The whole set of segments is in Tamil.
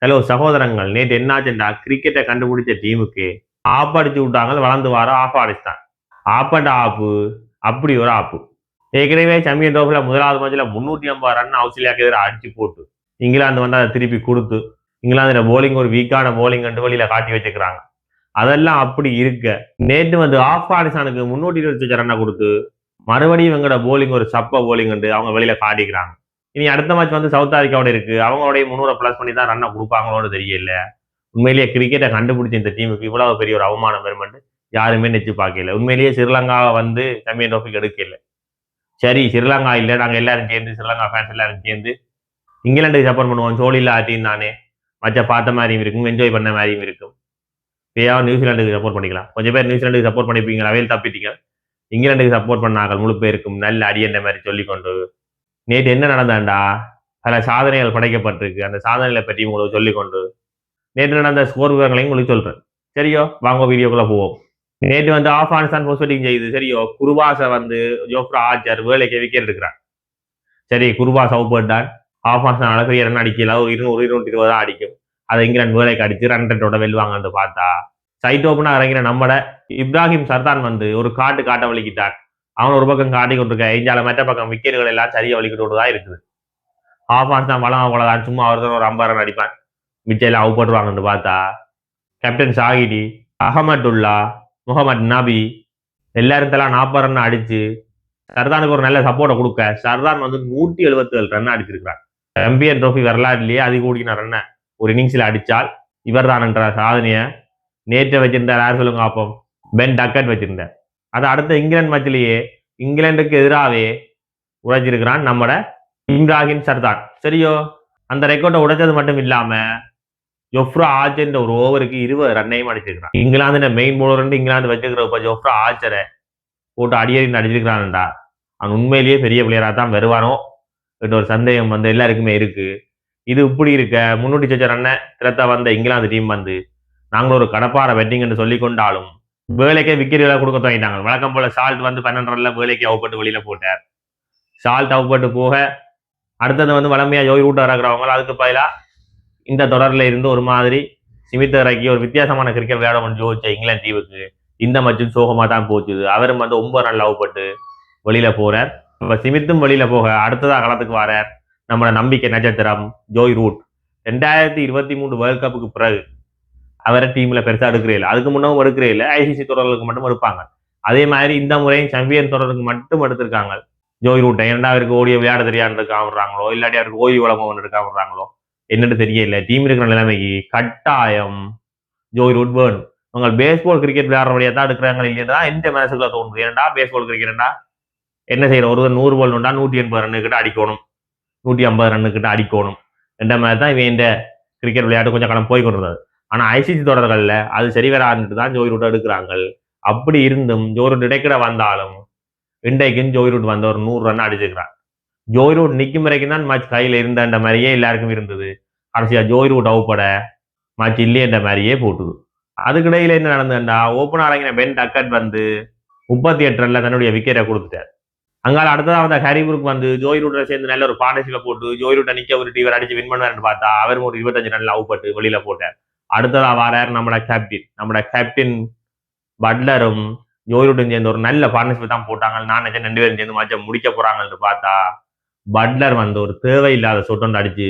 ஹலோ சகோதரங்கள், நேற்று என்னாச்சுண்டா கிரிக்கெட்டை கண்டுபிடிச்ச டீமுக்கு ஆப் அடிச்சு விட்டாங்க. வளர்ந்து வர ஆஃப் அடிச்சிட்டான். ஆப்பண்ட ஆப்பு அப்படி ஒரு ஆப்பு. ஏற்கனவே சாம்பியன் ட்ரோஃபில முதலாவது மேட்ச்ல 350 ரன் ஆஸ்திரேலியாவுக்கு எதிராக அடிச்சு போட்டு இங்கிலாந்து வந்து அதை திருப்பி கொடுத்து இங்கிலாந்துல போலிங் ஒரு வீக்கான போலிங் கண்டு வழியில காட்டி வச்சுக்கிறாங்க. அதெல்லாம் அப்படி இருக்க நேற்று வந்து ஆப்கானிஸ்தானுக்கு 320 ரன்னை கொடுத்து மறுபடியும் இவங்களோட போலிங் ஒரு சப்ப போலிங் கண்டு அவங்க வெளியில காட்டிக்கிறாங்க. இனி அடுத்த மேட்ச் வந்து சவுத் ஆப்பிரிக்காவோட இருக்கு. அவங்களுடைய 300 பிளஸ் பண்ணி தான் ரன்னை கொடுப்பாங்களோன்னு தெரியல. உண்மையிலேயே கிரிக்கெட்டை கண்டுபிடிச்ச இந்த டீமுக்கு இவ்வளவு பெரிய ஒரு அவமானம் பெருமண்டு யாருமே நினைச்சு பார்க்கல. உண்மையிலேயே ஸ்ரீலங்காவை வந்து சாம்பியன் ட்ரோஃபிக்கு எடுக்கல. சரி, ஸ்ரீலங்கா இல்லை, நாங்க எல்லாரும் சேர்ந்து ஸ்ரீலங்கா ஃபேன்ஸ் எல்லாரும் சேர்ந்து இங்கிலாந்துக்கு சப்போர்ட் பண்ணுவோம். சோழியில் ஆட்டின்னு தானே மச்ச பார்த்த மாதிரியும் இருக்கும், என்ஜாய் பண்ண மாதிரியும் இருக்கும். இப்பயாவது நியூசிலாண்டுக்கு சப்போர்ட் பண்ணிக்கலாம். கொஞ்சம் பேர் நியூசிலாண்டுக்கு சப்போர்ட் பண்ணிப்பீங்க, அவையில் தப்பிட்டீங்க. இங்கிலாந்துக்கு சப்போர்ட் பண்ணார்கள் முழு பேருக்கும் நல்ல அடியன்ற மாதிரி சொல்லிக்கொண்டு நேற்று என்ன நடந்தாண்டா பல சாதனைகள் படைக்கப்பட்டிருக்கு. அந்த சாதனைகளை பற்றி உங்களுக்கு சொல்லிக்கொண்டு நேற்று நடந்த ஸ்கோர் விவரங்களையும் உங்களுக்கு சொல்றேன். சரியோ, வாங்க வீடியோக்குள்ள போவோம். நேற்று வந்து ஆப்கானிஸ்தான் போஸ்ட் பேட்டிங் செய்யுது. சரியோ, குருபாசை வந்து ஜோஃப்ரா ஆச்சர் வேலைக்கு விக்கெட் எடுக்கிறார். சரி, குருபாஸ் அவுட் போட்டான். ஆப்கானிஸ்தான் பெரிய ரன் அடிக்கல, ஒரு 200-220 தான் அடிக்கும். அதை இங்கிலாந்து வேலைக்கு அடிச்சு ரன் ரேட்டோட வெல்வாங்கன்னு பார்த்தா சைட் ஓப்பனா இறங்கின நம்மட இப்ராஹிம் சர்தான் வந்து ஒரு காட்ட வலிக்கிட்டான். அவன் ஒரு பக்கம் காட்டி கொண்டிருக்க இந்தியாவில் மற்ற பக்கம் விக்கெட்டுகள் எல்லாம் சரியா வலிக்கிட்டு தான் இருக்குது. ஆப்கானிஸ்தான் வளம் அவ்வளவுதான், சும்மா ஒருத்தர் ஒரு 50 ரன் அடிப்பான், மிச்செல்லாம் அவுட் போட்டுருவாங்கன்னு பார்த்தா கேப்டன் ஷாகிடி, அகமதுல்லா, முகமது நபி எல்லாரும் தலா 40 ரன் அடிச்சு சர்தானுக்கு ஒரு நல்ல சப்போர்ட்டை கொடுக்க சர்தான் வந்து 177 ரன் அடிச்சிருக்கிறார். சாம்பியன் ட்ரோஃபி வரலாறுலேயே அதிக கூடின ரன்னை ஒரு இன்னிங்ஸ்ல அடிச்சால் இவர் தான் என்ற சாதனையை நேற்று வச்சிருந்தார். யார் சொல்லுங்க பார்ப்போம்? பென் டக்கட் வச்சிருந்தார். அது அடுத்த இங்கிலாந்து மேட்ச்லயே இங்கிலாந்துக்கு எதிராகவே உடைச்சிருக்கிறான் நம்மட இப்ராஹிம் சர்தான். சரியோ, அந்த ரெக்கார்டை உடைச்சது மட்டும் இல்லாம ஜோஃப்ரா ஆச்சர் ஒரு ஓவருக்கு 20 ரன்னையும் அடிச்சிருக்கிறான். இங்கிலாந்து மெயின் பவுலர் இங்கிலாந்து வச்சிருக்கிற ஜோஃப்ரா ஆச்சரை போட்டு அடியடி அடிச்சிருக்கிறான்டா. அவன் உண்மையிலேயே பெரிய பிளேயரா தான் வருவானோ என்ற ஒரு சந்தேகம் வந்து எல்லாருக்குமே இருக்கு. இது இப்படி இருக்க 300 ரன்னை திறத்த வந்த இங்கிலாந்து டீம் வந்து நாங்களும் ஒரு கடப்பார வெட்டிங் என்று சொல்லி கொண்டாலும் வேலைக்கே விக்கெட்டுகளை கொடுக்க தொடங்கிட்டாங்க. வழக்கம் போல சால்ட் வந்து 12 ரன்ல வேலைக்கு அவுப்பட்டு வெளியில போட்டார். சால்ட் அவுப்பட்டு போக அடுத்தது வந்து வளமையா ஜோய் ரூட் இறக்குறவங்க அதுக்கு பதிலா இந்த தொடர்ல இருந்து ஒரு மாதிரி சிமித் இறக்கி ஒரு வித்தியாசமான கிரிக்கெட் விளையாட ஜோதிச்ச இங்கிலாந்து டீமுக்கு இந்த மச்சும் சோகமா தான் போச்சுது. அவரும் வந்து 9 ரன்ல அவுப்பட்டு வெளியில போறார். இப்ப சிமித்தும் வெளியில போக அடுத்ததா களத்துக்கு வரார் நம்மளோட நம்பிக்கை நட்சத்திரம் ஜோய் ரூட். 2023 வேர்ல்ட் கப்புக்கு பிறகு அவரை டீம்ல பெருசா எடுக்கிறே. அதுக்கு முன்னவும் எடுக்கிறே இல்லை, ஐசிசி தொடர்களுக்கு மட்டும் எடுப்பாங்க. அதே மாதிரி இந்த முறையும் சாம்பியன் தொடருக்கு மட்டும் எடுத்திருக்காங்க ஜோய் ரூட்டை. ஏன்னா அவருக்கு ஓடிய விளையாட தெரியாது காமிடுறாங்களோ இல்லாட்டி அவருக்கு ஓய்வு வழங்க எடுக்க விடுறாங்களோ என்னன்னு தெரியல. டீம் இருக்கிற நிலைமைக்கு கட்டாயம் ஜோய் ரூட் வேணும். அவங்க பேஸ்பால் கிரிக்கெட் விளையாடுற வழியா தான் எடுக்கிறாங்க இல்லையா எந்த மனசுக்குள்ள தோணுது. ஏன்டா பேஸ்பால் கிரிக்கெட்டா என்ன செய்யற, ஒரு 100 பால் நோண்டா 180 ரன்னு கிட்ட அடிக்கணும், 150 ரன்னு கிட்ட அடிக்கணும் என்ற மாதிரி தான் இவன் இந்த கிரிக்கெட் விளையாட்டு கொஞ்சம் காலம் போய் கொண்டிருந்தது. ஆனா ஐசிசி தொடர்கள்ல அது சரி வராதுன்னு தான் ஜோய் ரூட் எடுக்கிறாங்க. அப்படி இருந்தும் ஜோய் ரூட் இடைக்கிட வந்தாலும் இன்றைக்கும் ஜோய் ரூட் வந்து ஒரு 100 ரன் அடிச்சிருக்கிறான். ஜோய் ரூட் நிற்கும் வரைக்கும் தான் மேட்ச் கையில இருந்த மாதிரியே எல்லாருக்கும் இருந்தது. கடைசியா ஜோய் ரூட் அவுப்பட மேட்ச் இல்லையன்ற மாதிரியே போட்டுது. அதுக்கிடையில என்ன நடந்ததுன்னா ஓப்பனர் இறங்கின பென் டக்கட் வந்து 38 ரன்ல தன்னுடைய விக்கெட்டை கொடுத்துட்டார். அங்கால அடுத்ததா வந்த ஹரிபுருக்கு வந்து ஜோய் ரூட்டை சேர்ந்து நல்ல ஒரு பார்ட்னர்ஷிப்பை போட்டு ஜோய் ரூட்டை நிக்க ஒரு டீவர் அடிச்சு வின் பண்ணுவாருன்னு பார்த்தா அவரும் ஒரு 25 ரன்ல அவுப்பட்டு வெளியில போட்டார். அடுத்ததா வாரார் நம்மளோட கேப்டன் பட்லரும் ஜோய் ரூட்டும் சேர்ந்து ஒரு நல்ல பார்ட்னர்ஷிப் தான் போட்டாங்க. நான் நினைச்சேன் 2 பேரும் சேர்ந்து மேட்சை முடிக்க போறாங்கன்னு பார்த்தா பட்லர் வந்து ஒரு தேவையில்லாத சொட்டு அடிச்சு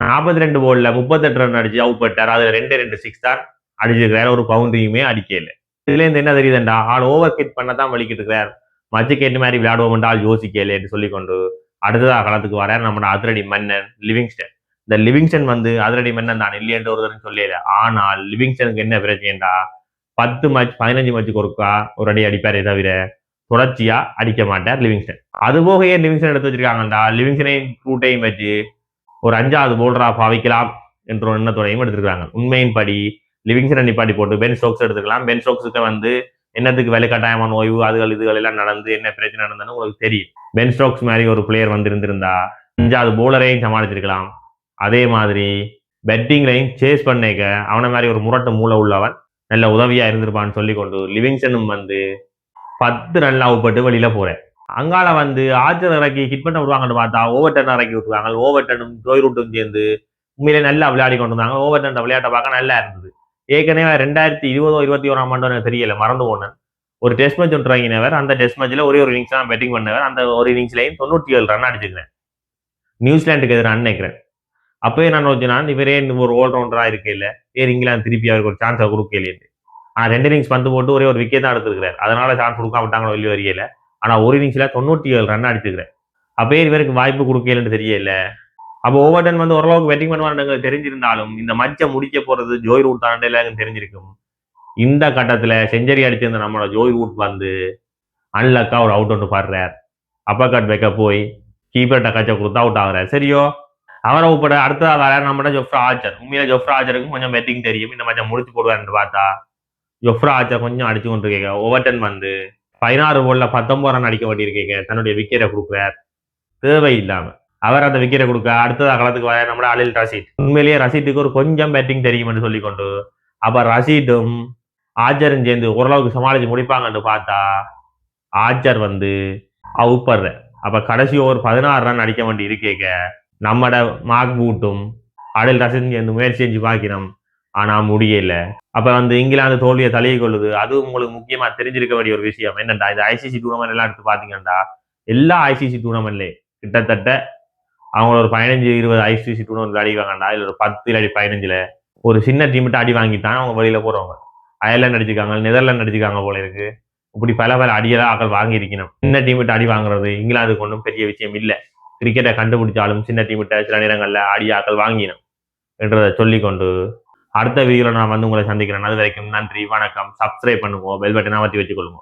42 பால்ல 38 ரன் அடிச்சு அவுட் போட்டார். அதுல 2 6 தான் அடிச்சிருக்கிறார், ஒரு பவுண்டரியுமே அடிக்கல. இதுல இருந்து என்ன தெரியுதுண்டா, ஆள் ஓவர் கிட் பண்ணதான் வலிக்கிட்டு இருக்கிறார். மச்சுக்கு ஏற்ற மாதிரி விளையாடுவோம் என்றால் யோசிக்கல என்று சொல்லிக்கொண்டு அடுத்ததா களத்துக்கு வரார் நம்ம அதிரடி மன்னன் லிவிங்ஸ்டன். இந்த லிவிங்ஸ்டன் வந்து அதிரடி மன்னன் தான் இல்லையென்று ஒருத்தரும் சொல்லல. ஆனால் லிவிங்ஸ்டனுக்கு என்ன பிரச்சனைடா, 10 மேட்ச் 15 மேட்சுக்கு ஒருக்கா ஒரு அடி அடிப்பாரே தவிர தொடர்ச்சியா அடிக்க மாட்டார் லிவிங்ஸ்டன். அது போக ஏன் லிவிங்ஸ்டன் எடுத்து வச்சிருக்காங்கடா, லிவிங்ஸ்டனையும் ரூட்டையும் வச்சு ஒரு 5வது போல்டரா பாவிக்கலாம் என்ற ஒரு எண்ணத்தோடையும் எடுத்திருக்காங்க. உண்மையின்படி லிவிங்ஸ்டன் நிப்பாட்டி போட்டு பென் ஸ்டோக்ஸ் எடுத்துக்கலாம். பென் ஸ்டோக்ஸுக்கு வந்து என்னத்துக்கு வேலை கட்டாயமான ஓய்வு அதுகள் இதுகள் எல்லாம் நடந்து என்ன பிரச்சனை நடந்ததுன்னு உங்களுக்கு தெரியும். பென் ஸ்டோக்ஸ் மாதிரி ஒரு பிளேயர் வந்து இருந்திருந்தா 5வது போலரையும் சமாளிச்சிருக்கலாம். அதே மாதிரி பெட்டிங்லையும் சேஸ் பண்ணிக்க அவனை மாதிரி ஒரு முரட்டு மூளை உள்ளவன் நல்ல உதவியா இருந்திருப்பான்னு சொல்லிக்கொண்டு லிவிங்ஸ்டனும் வந்து 10 ரன்ல அவுப்பட்டு வெளியில போறேன். அங்கால வந்து ஆச்சர் இறக்கி ஹிட் பண்ண விடுவாங்கன்னு பார்த்தா ஓவர் டர்ன் இறக்கி விட்டுருவாங்க. ஓவர் டர்னும் ஜோய் ரூட்டும் சேர்ந்து உண்மையிலே நல்லா விளையாடி கொண்டு வந்தாங்க. ஓவர்டன் விளையாட்டை பார்க்க நல்லா இருந்தது. ஏற்கனவே 2020 21ஆம் ஆண்டு எனக்கு தெரியல, மறந்து போனேன். ஒரு டெஸ்ட் மேட்ச் ஒன்று வாங்கினவர். அந்த டெஸ்ட் மேட்ச்ல ஒரே ஒரு இன்னிங்ஸ் தான் பேட்டிங் பண்ணவர். அந்த ஒரு இன்னிங்ஸ்லயும் 97 ரன் அடிச்சிருக்கிறேன். நியூசிலாந்துக்கு எதிராக நினைக்கிறேன். அப்பவே நான் யோசிச்சேன், இவரே ஒரு ஆல்ரவுண்டரா இருக்கையில வேறு இங்கிலாந்து திருப்பி அவருக்கு ஒரு சான்ஸை கொடுக்கலையே. ஆனா 2 இன்னிங்ஸ் பந்து போட்டு ஒரே ஒரு விக்கெட் தான் எடுத்திருக்கிறார். அதனால சான்ஸ் கொடுக்காம விட்டாங்களோ வெளியே வரையில. ஆனா ஒரு இன்னிங்ஸ்ல 97 ரன் அடிச்சிருக்கிறேன். அப்பயே இவருக்கு வாய்ப்பு கொடுக்கலன்னு தெரியல. அப்போ ஓவர்டன் வந்து ஓரளவுக்கு பேட்டிங் பண்ணுவாருன்னு தெரிஞ்சிருந்தாலும் இந்த மச்சை முடிக்க போறது ஜோய் ரூட் தான் எல்லாருக்கும் தெரிஞ்சிருக்கும். இந்த கட்டத்துல செஞ்சுரி அடிச்சிருந்த நம்மளோட ஜோய் ரூட் வந்து அன்லக்கா ஒரு அவுட் ஒன்று பாடுறார். அப்பர் கட் வைக்க போய் கீப்பர்கிட்ட கச்சை கொடுத்து அவுட் ஆகுறாரு. சரியோ, அவரை உட்பட அடுத்ததா வர நம்ம ஜொஃப்ரா ஆர்ச்சர். உண்மையில ஜொஃப்ரா ஆர்ச்சருக்கு கொஞ்சம் பேட்டிங் தெரியும். இந்த மச்சம் முடிச்சு போடுவாருன்னு பார்த்தா ஜொஃப்ரா ஆர்ச்சர் கொஞ்சம் அடிச்சு கொண்டு இருக்கீங்க. ஓவர்டன் வந்து 16 போல்ல 19 ரன் அடிக்க வேண்டியிருக்கீங்க. தன்னுடைய விக்கெட்டை கொடுக்குறார் தேவையில்லாம. அவர் அந்த விக்கெட்டை கொடுக்க அடுத்ததா களத்துக்கு வர நம்மளோட அலில் ரஷீத். உண்மையிலேயே ரஷீத்துக்கு ஒரு கொஞ்சம் பேட்டிங் தெரியும் என்று சொல்லிக்கொண்டு அப்ப ரஷீடும் ஆர்ச்சரும் சேர்ந்து ஓரளவுக்கு சமாளிச்சு முடிப்பாங்கன்னு பார்த்தா ஆர்ச்சர் வந்து அவுப்படுற. அப்ப கடைசி ஓவர் 16 ரன் அடிக்க வேண்டி இருக்கேக்க நம்மட மார்க் பூட்டும் அடில் ரஷீத் சேர்ந்து முயற்சி செஞ்சு பார்க்கிறோம். ஆனா முடியல. அப்ப வந்து இங்கிலாந்து தோல்வியை தழுவி கொள்ளுது. அது உங்களுக்கு முக்கியமா தெரிஞ்சிருக்க வேண்டிய ஒரு விஷயம் என்னண்டா, இந்த ஐசிசி டூர்னமெண்ட் எல்லாம் எடுத்து பாத்தீங்கன்னா எல்லா ஐசிசி டூர்னமெண்ட்லயே கிட்டத்தட்ட அவங்க ஒரு 15-20 ஐசிசி டூர்னமெண்ட் விளையாடிவாங்கண்டா. இல்ல ஒரு 10 இல்லாடி 15ல ஒரு சின்ன டீம் அடி வாங்கித்தான் அவங்க வெளியில போறவங்க. அயர்லாந்து அடிச்சிருக்காங்க, நெதர்லாந்து அடிச்சிருக்காங்க போல இருக்கு. இப்படி பல பல அடியெல்லாம் ஆக்கள் வாங்கி இருக்கணும். சின்ன டீம் அடி வாங்குறது இங்கிலாந்துக்கு ஒன்றும் பெரிய விஷயம் இல்லை. கிரிக்கெட்டை கண்டுபிடிச்சாலும் சின்ன டீம் சில நேரங்கள்ல அடி ஆக்கள் வாங்கினோம் என்றதை சொல்லிக்கொண்டு அடுத்த வீடியோல நான் வந்து உங்களை சந்திக்கிறேன். அது வரைக்கும் நன்றி, வணக்கம். சப்ஸ்கிரைப் பண்ணுங்க, பெல் பட்டனை அமர்த்தி வச்சுக்கொள்ளுங்க.